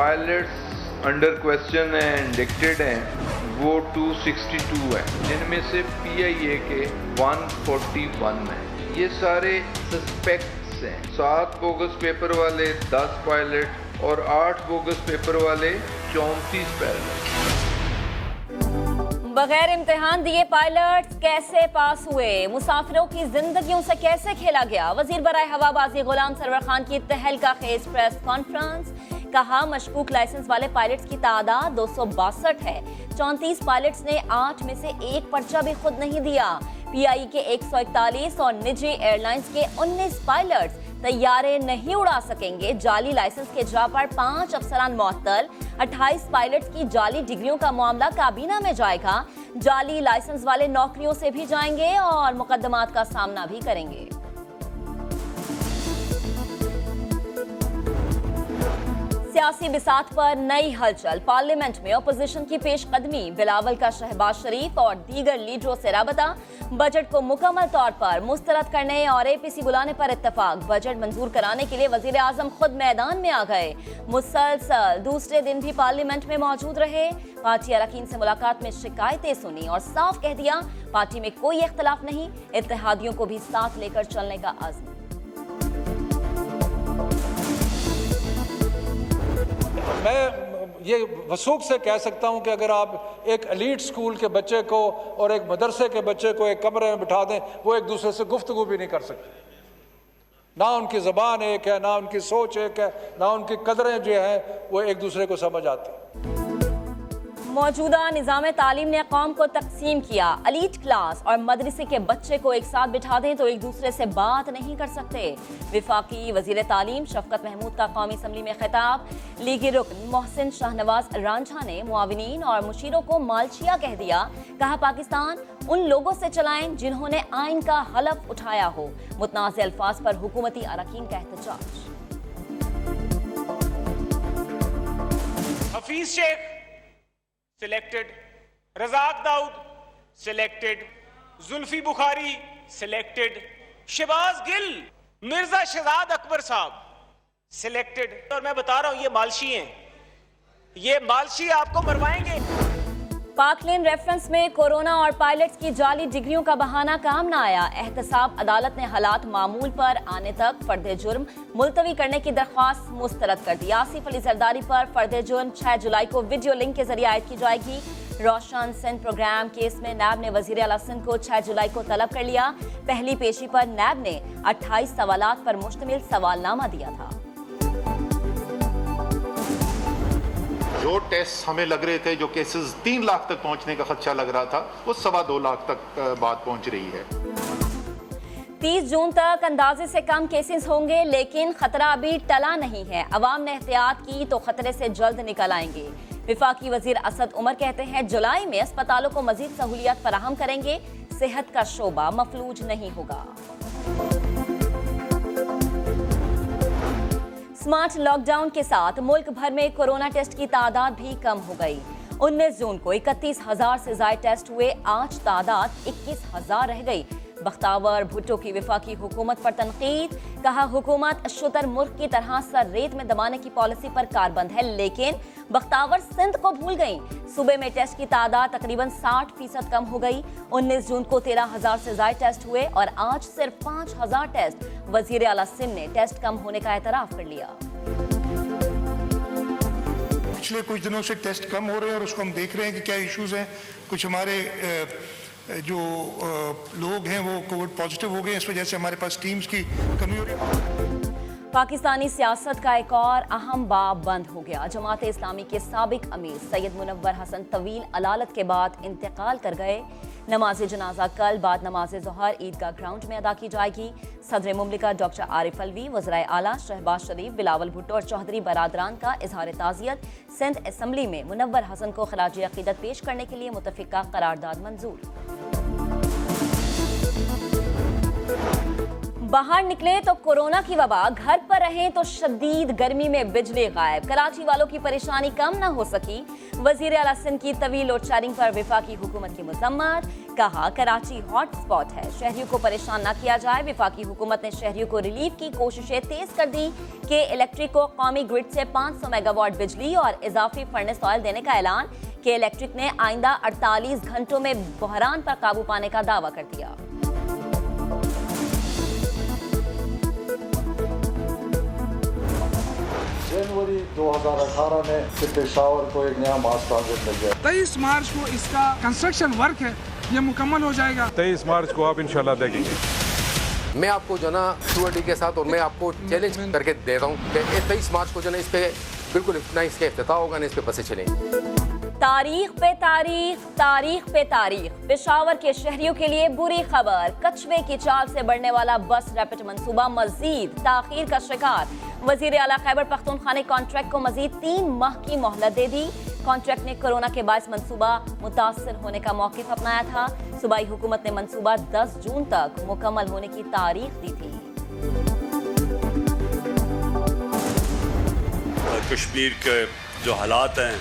Pilots under question हैं, indicted हैं, वो 262 है, जिनमें से PIA के 141 हैं। ये सारे सस्पेक्ट्स हैं। 7 बोगस पेपर वाले 10 पायलट और 8 बोगस पेपर वाले 34 पायलट। बगैर इम्तिहान दिए पायलट्स कैसे पास हुए? मुसाफिरों की जिंदगियों से कैसे खेला गया? वजीर बराए हवाबाजी गुलाम सरवर खान की तहलका खेज प्रेस कॉन्फ्रेंस। कहा मशकूक लाइसेंस वाले पायलट्स की तादाद 262 है। 34 पायलट्स ने 8 में से एक पर्चा भी खुद नहीं दिया। PIE के 141 और निजी एयरलाइंस के 19 पायलट्स तैयारे नहीं उड़ा सकेंगे। जाली लाइसेंस के जा पर 5 अफसरान मुअत्तल। 28 पायलट्स की जाली डिग्रियों का मामला काबीना में जाएगा। जाली लाइसेंस वाले नौकरियों से भी जाएंगे और मुकदमात का सामना भी करेंगे। सियासी बिसात पर नई हलचल। पार्लियामेंट में अपोजिशन की पेशकदमी। बिलावल का शहबाज शरीफ और दीगर लीडरों से राबता। बजट को मुकम्मल तौर पर मुस्तरद करने और APC बुलाने पर इत्तफाक। बजट मंजूर कराने के लिए वजीर आजम खुद मैदान में आ गए। मुसलसल दूसरे दिन भी पार्लियामेंट में मौजूद रहे। पार्टी अरकान से मुलाकात में शिकायतें सुनी और साफ कह दिया पार्टी में कोई इख्तलाफ नहीं, इत्तेहादियों को भी साथ लेकर चलने का अज़्म। मैं ये वसूख से कह सकता हूं कि अगर आप एक एलीट स्कूल के बच्चे को और एक मदरसे के बच्चे को एक कमरे में बिठा दें, वो एक दूसरे से गुफ्तगू भी नहीं कर सकते। ना उनकी ज़बान एक है, ना उनकी सोच एक है, ना उनकी कदरें जो हैं वो एक दूसरे को समझ आती हैं। मौजूदा निज़ाम तालीम ने कौम को तकसीम किया। एलीट क्लास और मदरसे के बच्चे को एक साथ बिठा दें तो एक दूसरे से बात नहीं कर सकते। विफाकी वजीर तालीम शफकत महमूद का कौमी असम्बली में खिताब। लीगी रुकन मोहसिन शाहनवाज रांझा ने मुआविनीन और मुशीरों को मालचिया कह दिया। कहा पाकिस्तान उन लोगों से चलाएं जिन्होंने आइन का हलफ उठाया हो। मुतनाज़ अल्फाज पर हुकूमती अरकान का एहतजाज। Hafeez Shaikh selected, Razak Dawood selected, Zulfi Bukhari selected, Shahbaz Gill, Mirza Shahzad Akbar साहब सिलेक्टेड। और मैं बता रहा हूं ये मालशी हैं, ये मालशी आपको मरवाएंगे। पाकलेन रेफरेंस में कोरोना और पायलट्स की जाली डिग्रियों का बहाना काम न आया। एहतसाब अदालत ने हालात मामूल पर आने तक फर्द जुर्म मुलतवी करने की दरख्वास्त मुस्तरद कर दी। आसिफ अली जरदारी पर फर्द जुर्म 6 जुलाई को वीडियो लिंक के जरिए आयद की जाएगी। रोशन सिंध प्रोग्राम केस में नैब ने वजीर आला सिंध को 6 जुलाई को तलब कर लिया। पहली पेशी पर नैब ने 28 सवालात पर मुश्तमिल सवालनामा दिया था। जो टेस्ट हमें लग रहे थे, जो केसेस 3 लाख तक पहुंचने का खदशा लग रहा था, वो 2.25 लाख तक बात पहुंच रही है। 30 जून तक अंदाजे से कम केसेस होंगे, लेकिन खतरा अभी टला नहीं है। अवाम ने एहतियात की तो खतरे से जल्द निकल आएंगे। विफाकी वजीर असद उमर कहते हैं जुलाई में अस्पतालों को मजीद सहूलियात फराहम करेंगे। सेहत का शोबा मफलूज नहीं होगा। स्मार्ट लॉकडाउन के साथ मुल्क भर में कोरोना टेस्ट की तादाद भी कम हो गई। 19 जून को 31,000 से ज्यादा टेस्ट हुए। आज तादाद 21,000 रह गई। बख्तावर भुट्टो की विफाकी हुकूमत पर तनकीद। कहा हुकूमत शुतर मुर्ग की तरह सर रेत में दबाने की पॉलिसी पर कारबंद है, लेकिन बख्तावर सिंध को भूल गई। सूबे में टेस्ट की तादाद तकरीबन 60% कम हो गई। 19 जून को 13,000 से ज्यादा टेस्ट हुए और आज सिर्फ 5,000 टेस्ट। वजीर आला सिंध ने टेस्ट कम होने का एतराफ कर लिया। पिछले कुछ दिनों से टेस्ट कम हो रहे हैं और उसको हम देख रहे हैं कि क्या इश्यूज हैं। कुछ हमारे जो लोग हैं वो कोविड पॉजिटिव हो गए, इस वजह से हमारे पास टीम्स की कमी हो रही है। पाकिस्तानी सियासत का एक और अहम बाब बंद हो गया। जमात इस्लामी के साबिक अमीर सैयद मुनव्वर हसन तवील अलालत के बाद इंतकाल कर गए। नमाज जनाजा कल बाद नमाज ज़ोहर ईदगाह ग्राउंड में अदा की जाएगी। सदर मुमलिकत डॉक्टर आरिफ अलवी, वज़राए आला शहबाज शरीफ, बिलावल भुट्टो और चौधरी बरादरान का इजहार ताज़ियत। सिंध असम्बली में मुनव्वर हसन को खराज अक़ीदत पेश करने के लिए मुतफ़िका करारदाद मंजूर। बाहर निकले तो कोरोना की वबा, घर पर रहें तो शदीद गर्मी में बिजली गायब। कराची वालों की परेशानी कम न हो सकी। वजीर आला सिंध की तवील लोड शेडिंग पर वफाकी हुकूमत की मजम्मत। कहा कराची हॉट स्पॉट है, शहरियों को परेशान न किया जाए। वफाकी हुकूमत ने शहरियों को रिलीफ की कोशिशें तेज कर दी कि इलेक्ट्रिक को कौमी ग्रिड से 500 मेगावाट बिजली और इजाफी फर्नेस ऑयल देने का ऐलान कि इलेक्ट्रिक ने आइंदा 48 घंटों में बहरान पर काबू पाने का दावा कर दिया। जनवरी 2018 में पेशावर को एक नया मास ट्रांजिट मिल गया। 23 मार्च को इसका कंस्ट्रक्शन वर्क है, ये मुकम्मल हो जाएगा। 23 मार्च को आप इंशाल्लाह देखेंगे। मैं आपको जो ना QRD के साथ और मैं आपको चैलेंज करके दे रहा हूँ कि 23 मार्च को जो ना इस पे बिल्कुल ना इसका इफ्तिताह होगा, ना इस पे बसें चलेंगी। तारीख पे तारीख, तारीख पे तारीख। पेशावर के शहरियों के लिए बुरी खबर, कछुए की चाल से बढ़ने वाला बस रैपिड मंसूबा मजीद ताखीर का शिकार। वजीर आला खैबर पख्तूनख्वा ने कॉन्ट्रैक्ट को मजीद 3 माह की मोहलत दे दी। कॉन्ट्रैक्ट ने कोरोना के बायस मंसूबा मुतासर होने का मौक़िफ़ अपनाया था। सूबाई हुकूमत ने मंसूबा 10 जून तक मुकम्मल होने की तारीख दी थी। कश्मीर के जो हालात हैं,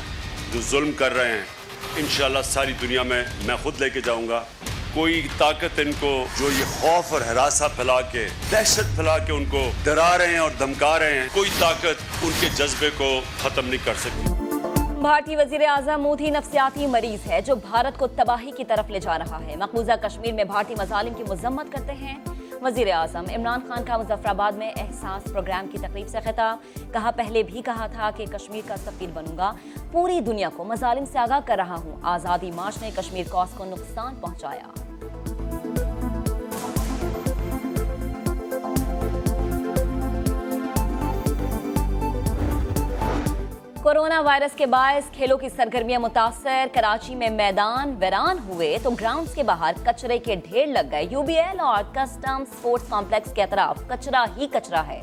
जो जुल्म कर रहे हैं, इंशाल्लाह सारी दुनिया में मैं खुद लेके जाऊंगा। कोई ताकत इनको जो ये खौफ और हरासा फैला के, दहशत फैला के उनको डरा रहे हैं और धमका रहे हैं, कोई ताकत उनके जज्बे को खत्म नहीं कर सकती। भारतीय वजीर आज़म मोदी नफ्सियाती मरीज है जो भारत को तबाही की तरफ ले जा रहा है। मकबूजा कश्मीर में भारतीय मजालिम की मजम्मत करते हैं। वजीर आज़म इमरान खान का मुजफ्फराबाद में एहसास प्रोग्राम की तकरीब से खिताब। कहा, पहले भी कहा था कि कश्मीर का सफीर बनूंगा, पूरी दुनिया को मजालिम से आगाह कर रहा हूँ। आज़ादी मार्च ने कश्मीर कॉज को नुकसान पहुँचाया। कोरोना वायरस के बायस खेलों की सरगर्मियां मुतासर। कराची में मैदान वीरान हुए तो ग्राउंड्स के बाहर कचरे के ढेर लग गए। UBL और कस्टम स्पोर्ट्स कॉम्प्लेक्स के अतराफ कचरा ही कचरा है।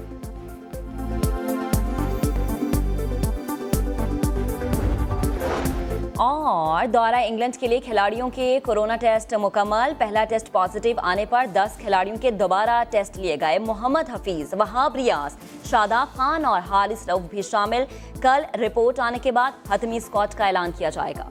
और दौरा इंग्लैंड के लिए खिलाड़ियों के कोरोना टेस्ट मुकम्मल। पहला टेस्ट पॉजिटिव आने पर 10 खिलाड़ियों के दोबारा टेस्ट लिए गए। मोहम्मद हफीज, वहाब रियाज, शादाब खान और हारिस रऊफ भी शामिल। कल रिपोर्ट आने के बाद हतमी स्क्वाड का ऐलान किया जाएगा।